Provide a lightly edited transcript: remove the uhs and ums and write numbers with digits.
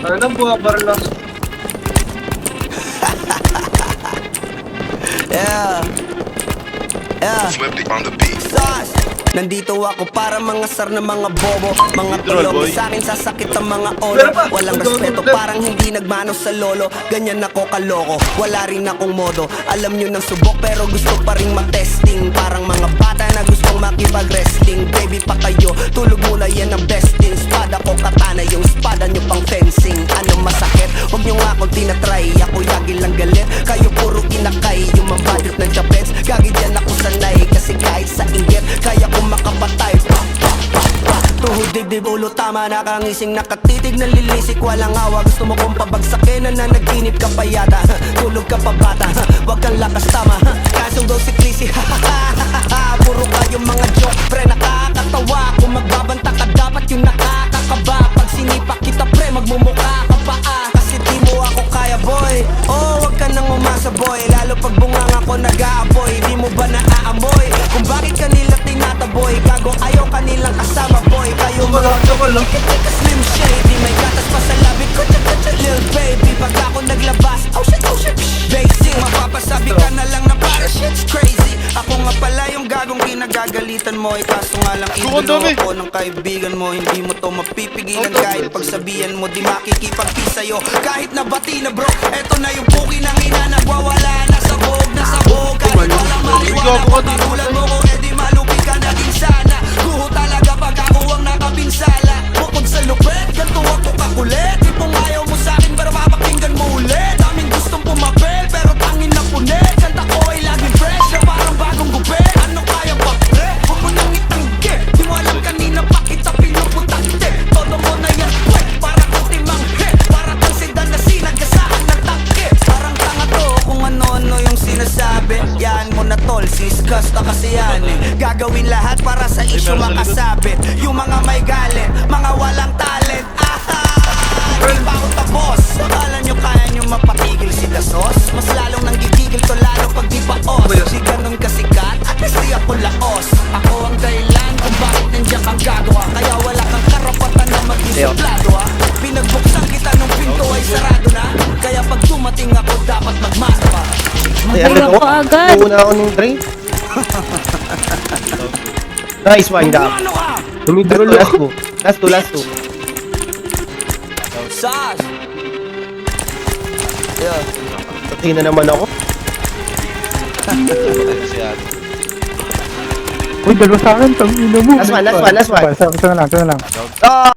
Ano buha barlas? Yeah. Yeah. Flipped on the beat. Sus! Nandito ako para mga sar na mga bobo. Mga tulong sa akin sasakit ang mga olo. Walang respeto parang hindi nagmano sa lolo. Ganyan ako kaloko, wala rin akong modo. Alam nyo ng subok pero gusto pa rin matesting. Parang mga bata na gustong makipag-wrestling. Baby pa kayo, tulog muna yan ang besting. Spada ko katana, yung spada nyo pang fencing. Ano masakit? Huwag nyo nga akong tinatry. Ako yagi lang galit, kayo puro inakay. Yung mabadrip ng Japets, gagi dyan ako sanay. Kasi kahit sa inggit, kaya ko makapatay. Tuhod dibdib ulo tama, nakangising nakatitig nalilisik, walang awa. Gusto mo kong pabagsakin, nananaginip ka pa yata. Tulog ka pa bata, wag kang lakas tama. Kasong daw si Chrissy, puro kayong mga joke, pre nakakatawa. Kung magbabanta ka dapat yung nakakakaba. Pag sinipa kita pre, magmumukha ka pa kasi di mo ako kaya boy. Oh, wag ka nang umasa boy, lalo pag bungang ako nag-aapoy. Di mo ba naaamoy kung bakit kanila tinataboy? Gago ayaw kanilang kasama boy. Kayo mga slim shady, may gatas pa sa labi ko. Lil baby, pag ako naglabas, oh shit, basic. Mapapasabi ka na lang na para shit's crazy. Ako nga pala yung gagong kinagagalitan mo. Kaso nga lang idolo ako ng kaibigan mo. Hindi mo to mapipigilan kahit pagsabihan mo. Di makikipagpi sa'yo kahit nabati na bro. Eto na yung puki ng ina, nagwawala na sabog na sabog. Kahit walang maliwanag, pagkagulan mo ko, edi malupi ka naging sana. Guho talaga pag ako ang nakapinsala. Bukod sa lupet, ganito ako kakulit. Tipong ayaw mo sa'kin pero papakinggan mo ulit. Daming gustong pumapel pero tangin na punit. Kanta ko ay laging fresh na parang bagong gupit. Ano kaya ba pre? Huwag mo nang itanggi. Di mo alam kanina pa kita pinuputante. Todo mo na yan pwet, para kang timanghe. Para kang sedan na sinagasaan ng tangke. Parang tanga to kung ano-ano yung sinasabi. Yan mo na tol, siskas na kasi yan eh. Gagawin lahat para sa issue makasabit. Yung mga may galit, mga walang talent. Di pa ako tapos. Akala nyo kaya nyo mapatigil si Dasos? Mas lalong nanggigigil to lalo pag di pa os. Di ganun kasikat, at least di ako laos. Ako ang dahilan kung bakit nandiyan kang gagawa. Kaya wala kang karapatan na maging suplado ha. Pinagbuksan kita nung pinto ay sarado na. Kaya pag dumating ako dapat magmasa pa. Magulak ko agad. Una ako ng drain. Nice wind up. Last two. Sas! Yeah. Sakin na naman ako. Uy, dalawa sa akin, tangina mo. Last one. Isa na lang. Ah!